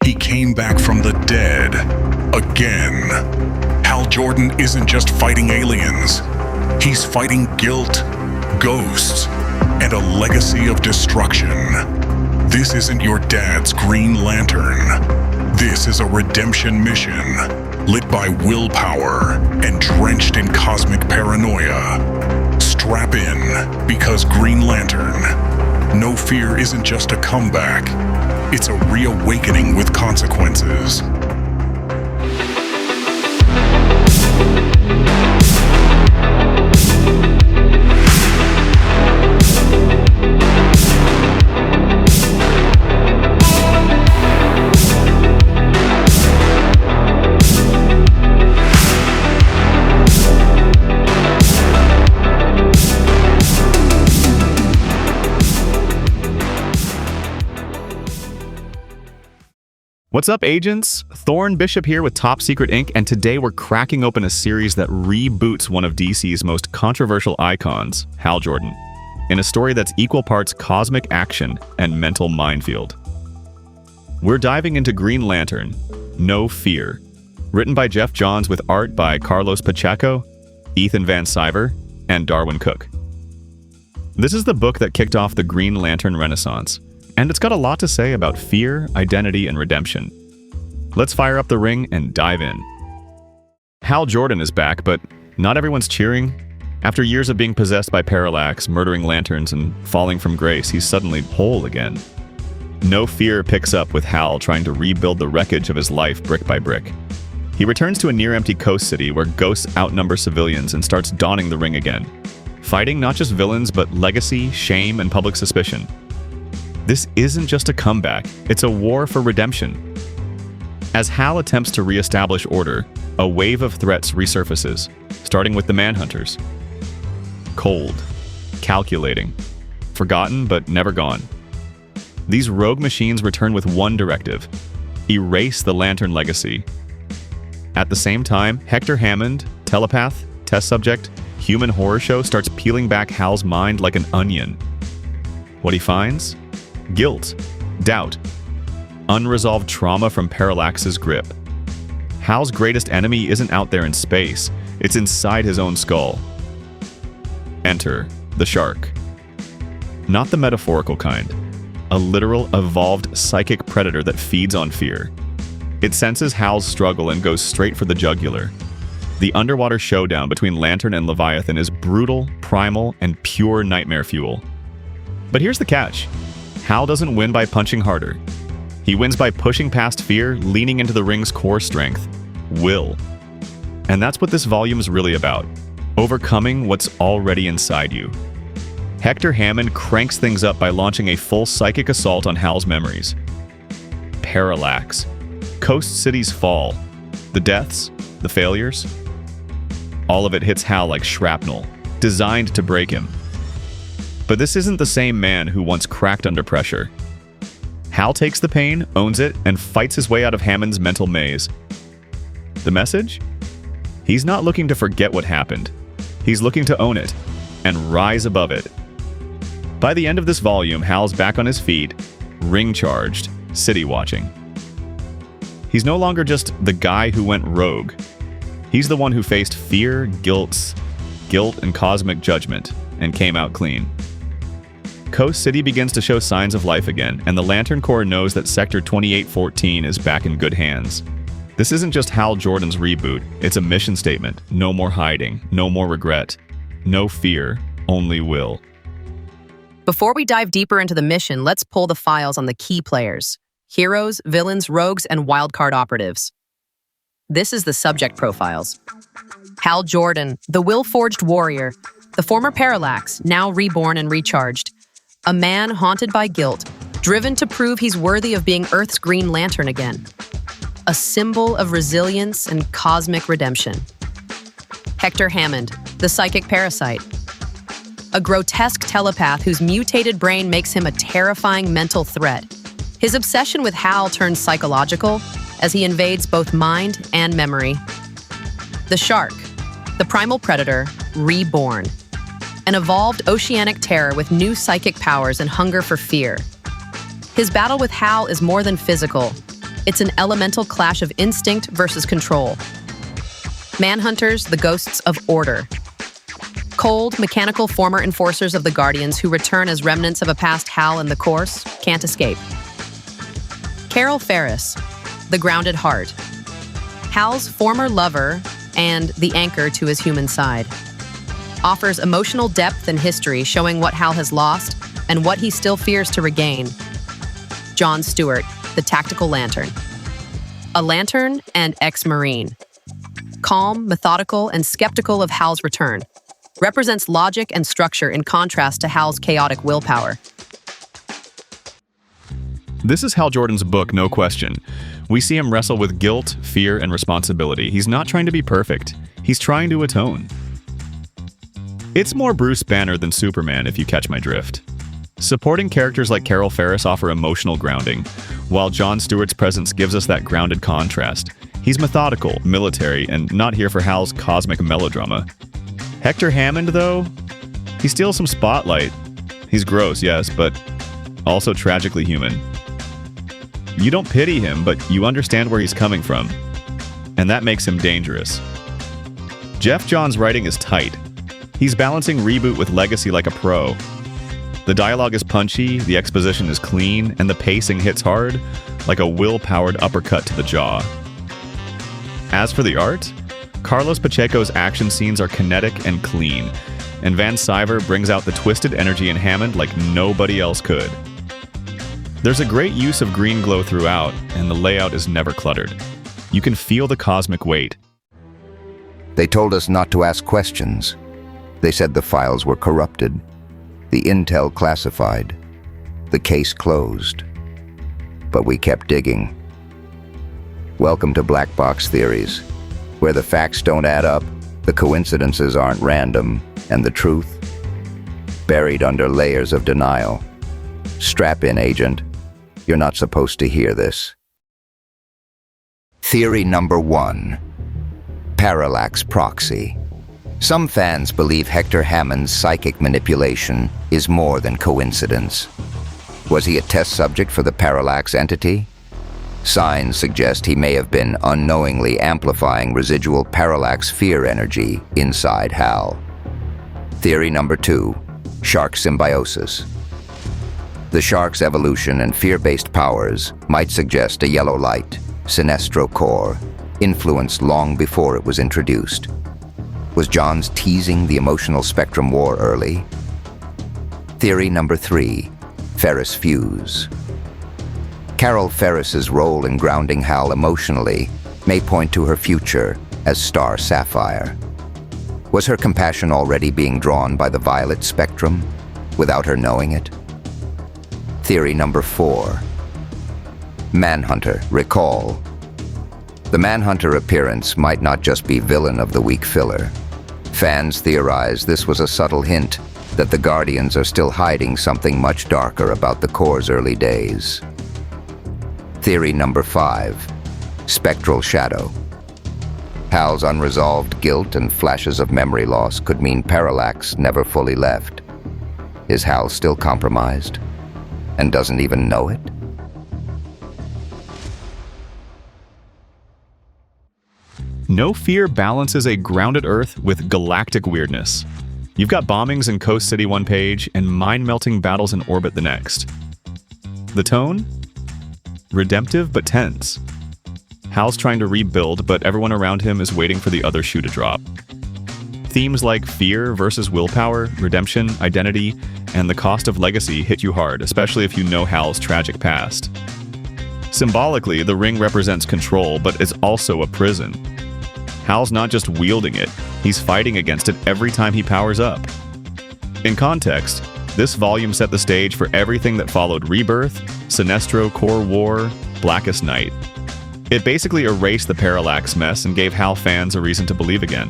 He came back from the dead. Again. Hal Jordan isn't just fighting aliens. He's fighting guilt, ghosts, and a legacy of destruction. This isn't your dad's Green Lantern. This is a redemption mission, lit by willpower and drenched in cosmic paranoia. Strap in, because Green Lantern, No Fear isn't just a comeback. It's a reawakening with consequences. What's up, agents? Thorne Bishop here with Top Secret Inc., and today we're cracking open a series that reboots one of DC's most controversial icons, Hal Jordan, in a story that's equal parts cosmic action and mental minefield. We're diving into Green Lantern, No Fear, written by Geoff Johns with art by Carlos Pacheco, Ethan Van Sciver, and Darwin Cook. This is the book that kicked off the Green Lantern Renaissance, and it's got a lot to say about fear, identity, and redemption. Let's fire up the ring and dive in. Hal Jordan is back, but not everyone's cheering. After years of being possessed by Parallax, murdering lanterns, and falling from grace, he's suddenly whole again. No Fear picks up with Hal trying to rebuild the wreckage of his life brick by brick. He returns to a near-empty coast city where ghosts outnumber civilians and starts donning the ring again, fighting not just villains but legacy, shame, and public suspicion. This isn't just a comeback, it's a war for redemption. As Hal attempts to re-establish order, a wave of threats resurfaces, starting with the Manhunters. Cold, calculating, forgotten but never gone. These rogue machines return with one directive: erase the Lantern legacy. At the same time, Hector Hammond, telepath, test subject, human horror show, starts peeling back Hal's mind like an onion. What he finds? Guilt, doubt, unresolved trauma from Parallax's grip. Hal's greatest enemy isn't out there in space, it's inside his own skull. Enter the shark. Not the metaphorical kind, a literal, evolved psychic predator that feeds on fear. It senses Hal's struggle and goes straight for the jugular. The underwater showdown between Lantern and Leviathan is brutal, primal, and pure nightmare fuel. But here's the catch. Hal doesn't win by punching harder. He wins by pushing past fear, leaning into the ring's core strength, will. And that's what this volume's really about, overcoming what's already inside you. Hector Hammond cranks things up by launching a full psychic assault on Hal's memories. Parallax. Coast City's fall. The deaths, the failures. All of it hits Hal like shrapnel, designed to break him. But this isn't the same man who once cracked under pressure. Hal takes the pain, owns it, and fights his way out of Hammond's mental maze. The message? He's not looking to forget what happened. He's looking to own it and rise above it. By the end of this volume, Hal's back on his feet, ring-charged, city-watching. He's no longer just the guy who went rogue. He's the one who faced fear, guilt, and cosmic judgment, and came out clean. Coast City begins to show signs of life again, and the Lantern Corps knows that Sector 2814 is back in good hands. This isn't just Hal Jordan's reboot, it's a mission statement. No more hiding, no more regret, no fear, only will. Before we dive deeper into the mission, let's pull the files on the key players: heroes, villains, rogues, and wildcard operatives. This is the subject profiles. Hal Jordan, the will-forged warrior, the former Parallax, now reborn and recharged. A man haunted by guilt, driven to prove he's worthy of being Earth's Green Lantern again. A symbol of resilience and cosmic redemption. Hector Hammond, the psychic parasite. A grotesque telepath whose mutated brain makes him a terrifying mental threat. His obsession with Hal turns psychological as he invades both mind and memory. The shark, the primal predator, reborn. An evolved oceanic terror with new psychic powers and hunger for fear. His battle with Hal is more than physical. It's an elemental clash of instinct versus control. Manhunters, the ghosts of order. Cold, mechanical former enforcers of the Guardians who return as remnants of a past Hal in the course can't escape. Carol Ferris, the grounded heart. Hal's former lover and the anchor to his human side. Offers emotional depth and history showing what Hal has lost and what he still fears to regain. John Stewart, the tactical lantern. A lantern and ex-Marine. Calm, methodical, and skeptical of Hal's return. Represents logic and structure in contrast to Hal's chaotic willpower. This is Hal Jordan's book, no question. We see him wrestle with guilt, fear, and responsibility. He's not trying to be perfect. He's trying to atone. It's more Bruce Banner than Superman, if you catch my drift. Supporting characters like Carol Ferris offer emotional grounding, while John Stewart's presence gives us that grounded contrast. He's methodical, military, and not here for Hal's cosmic melodrama. Hector Hammond, though, he steals some spotlight. He's gross, yes, but also tragically human. You don't pity him, but you understand where he's coming from, and that makes him dangerous. Geoff Johns' writing is tight. He's balancing reboot with legacy like a pro. The dialogue is punchy, the exposition is clean, and the pacing hits hard, like a will-powered uppercut to the jaw. As for the art, Carlos Pacheco's action scenes are kinetic and clean, and Van Sciver brings out the twisted energy in Hammond like nobody else could. There's a great use of green glow throughout, and the layout is never cluttered. You can feel the cosmic weight. They told us not to ask questions. They said the files were corrupted, the intel classified, the case closed. But we kept digging. Welcome to Black Box Theories, where the facts don't add up, the coincidences aren't random, and the truth buried under layers of denial. Strap in, agent. You're not supposed to hear this. Theory number 1. Parallax proxy. Some fans believe Hector Hammond's psychic manipulation is more than coincidence. Was he a test subject for the Parallax entity? Signs suggest he may have been unknowingly amplifying residual Parallax fear energy inside Hal. Theory number 2. Shark symbiosis. The shark's evolution and fear-based powers might suggest a yellow light, Sinestro core, influenced long before it was introduced. Was Johns teasing the emotional spectrum war early? Theory number 3. Ferris fuse. Carol Ferris's role in grounding Hal emotionally may point to her future as Star Sapphire. Was her compassion already being drawn by the violet spectrum without her knowing it? Theory number 4. Manhunter, recall. The Manhunter appearance might not just be villain of the week filler. Fans theorize this was a subtle hint that the Guardians are still hiding something much darker about the Corps' early days. Theory number 5. Spectral shadow. Hal's unresolved guilt and flashes of memory loss could mean Parallax never fully left. Is Hal still compromised and doesn't even know it? No Fear balances a grounded Earth with galactic weirdness. You've got bombings in Coast City one page and mind-melting battles in orbit the next. The tone? Redemptive but tense. Hal's trying to rebuild, but everyone around him is waiting for the other shoe to drop. Themes like fear versus willpower, redemption, identity, and the cost of legacy hit you hard, especially if you know Hal's tragic past. Symbolically, the ring represents control, but it's also a prison. Hal's not just wielding it, he's fighting against it every time he powers up. In context, this volume set the stage for everything that followed Rebirth, Sinestro Core War, Blackest Night. It basically erased the Parallax mess and gave Hal fans a reason to believe again.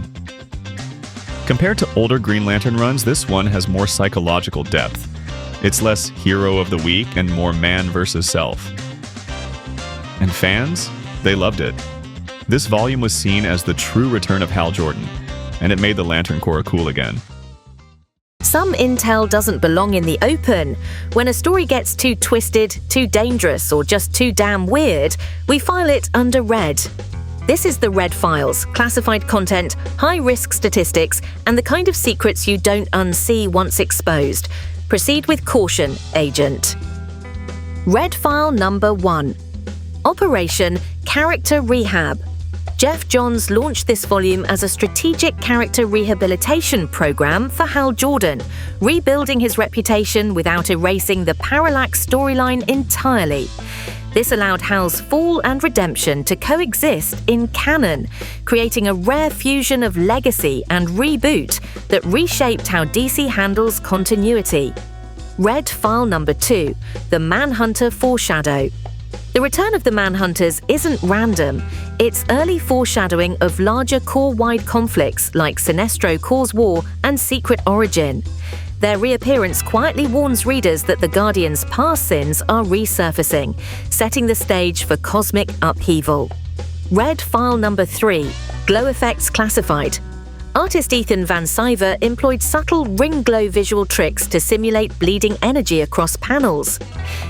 Compared to older Green Lantern runs, this one has more psychological depth. It's less hero of the week and more man versus self. And fans? They loved it. This volume was seen as the true return of Hal Jordan, and it made the Lantern Corps cool again. Some intel doesn't belong in the open. When a story gets too twisted, too dangerous, or just too damn weird, we file it under red. This is the red files, classified content, high-risk statistics, and the kind of secrets you don't unsee once exposed. Proceed with caution, Agent. Red file number 1. Operation Character Rehab. Geoff Johns launched this volume as a strategic character rehabilitation program for Hal Jordan, rebuilding his reputation without erasing the Parallax storyline entirely. This allowed Hal's fall and redemption to coexist in canon, creating a rare fusion of legacy and reboot that reshaped how DC handles continuity. Red file number 2, the Manhunter Foreshadow. The return of the Manhunters isn't random. It's early foreshadowing of larger core-wide conflicts like Sinestro Cause War and Secret Origin. Their reappearance quietly warns readers that the Guardians' past sins are resurfacing, setting the stage for cosmic upheaval. Red file number 3, Glow Effects Classified. Artist Ethan Van Sciver employed subtle ring glow visual tricks to simulate bleeding energy across panels.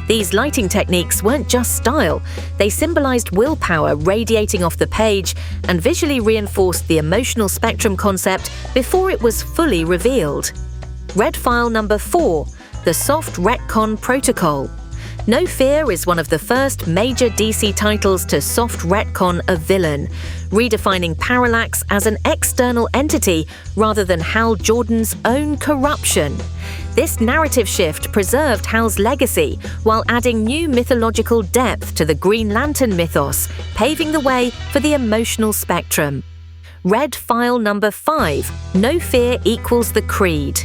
These lighting techniques weren't just style, they symbolized willpower radiating off the page and visually reinforced the emotional spectrum concept before it was fully revealed. Red file number 4, the Soft Retcon Protocol. No Fear is one of the first major DC titles to soft retcon a villain, redefining Parallax as an external entity rather than Hal Jordan's own corruption. This narrative shift preserved Hal's legacy while adding new mythological depth to the Green Lantern mythos, paving the way for the emotional spectrum. Red file number 5, No Fear equals the Creed.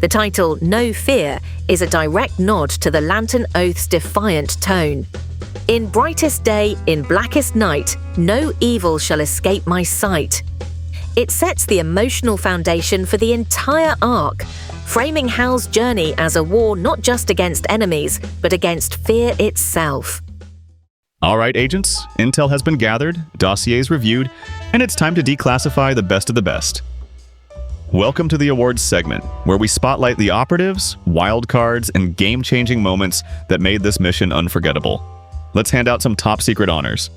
The title No Fear is a direct nod to the Lantern Oath's defiant tone. In brightest day, in blackest night, no evil shall escape my sight. It sets the emotional foundation for the entire arc, framing Hal's journey as a war not just against enemies, but against fear itself. All right, agents, intel has been gathered, dossiers reviewed, and it's time to declassify the best of the best. Welcome to the awards segment, where we spotlight the operatives, wildcards, and game-changing moments that made this mission unforgettable. Let's hand out some top-secret honors.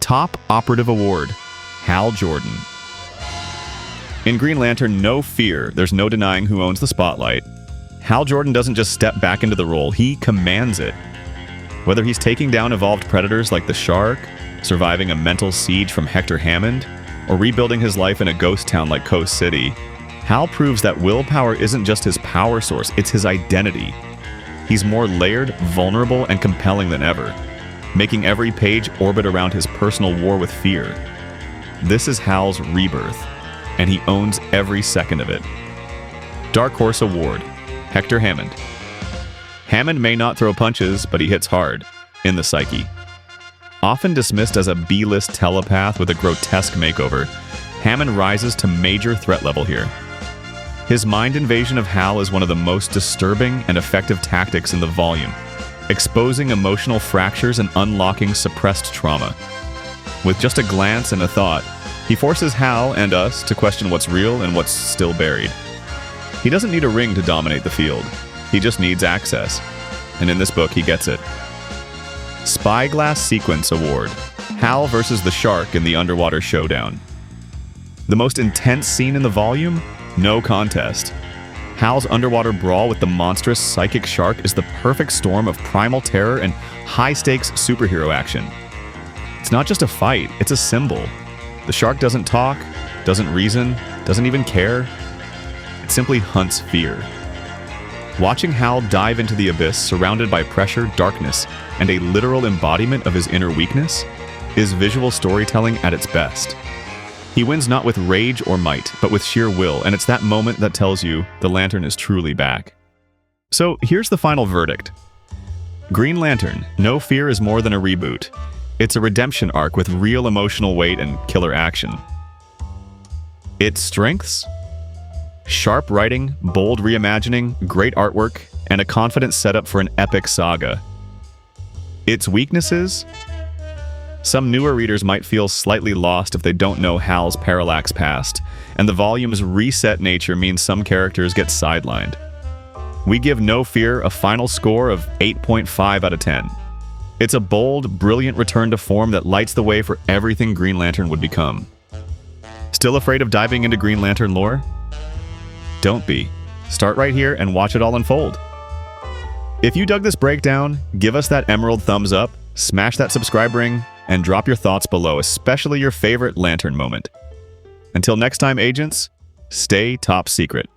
Top Operative Award, Hal Jordan. In Green Lantern No Fear, there's no denying who owns the spotlight. Hal Jordan doesn't just step back into the role, he commands it. Whether he's taking down evolved predators like the Shark, surviving a mental siege from Hector Hammond, or rebuilding his life in a ghost town like Coast City, Hal proves that willpower isn't just his power source, it's his identity. He's more layered, vulnerable, and compelling than ever, making every page orbit around his personal war with fear. This is Hal's rebirth, and he owns every second of it. Dark Horse Award, Hector Hammond. Hammond may not throw punches, but he hits hard, in the psyche. Often dismissed as a B-list telepath with a grotesque makeover, Hammond rises to major threat level here. His mind invasion of Hal is one of the most disturbing and effective tactics in the volume, exposing emotional fractures and unlocking suppressed trauma. With just a glance and a thought, he forces Hal and us to question what's real and what's still buried. He doesn't need a ring to dominate the field, he just needs access. And in this book, he gets it. Spyglass Sequence Award, Hal versus the Shark in the Underwater Showdown. The most intense scene in the volume? No contest. Hal's underwater brawl with the monstrous psychic shark is the perfect storm of primal terror and high-stakes superhero action. It's not just a fight, it's a symbol. The shark doesn't talk, doesn't reason, doesn't even care. It simply hunts fear. Watching Hal dive into the abyss surrounded by pressure, darkness, and a literal embodiment of his inner weakness is visual storytelling at its best. He wins not with rage or might, but with sheer will, and it's that moment that tells you the Lantern is truly back. So here's the final verdict. Green Lantern, No Fear is more than a reboot. It's a redemption arc with real emotional weight and killer action. Its strengths? Sharp writing, bold reimagining, great artwork, and a confident setup for an epic saga. Its weaknesses? Some newer readers might feel slightly lost if they don't know Hal's Parallax past, and the volume's reset nature means some characters get sidelined. We give No Fear a final score of 8.5 out of 10. It's a bold, brilliant return to form that lights the way for everything Green Lantern would become. Still afraid of diving into Green Lantern lore? Don't be. Start right here and watch it all unfold. If you dug this breakdown, give us that emerald thumbs up, smash that subscribe ring, and drop your thoughts below, especially your favorite Lantern moment. Until next time, agents, stay top secret.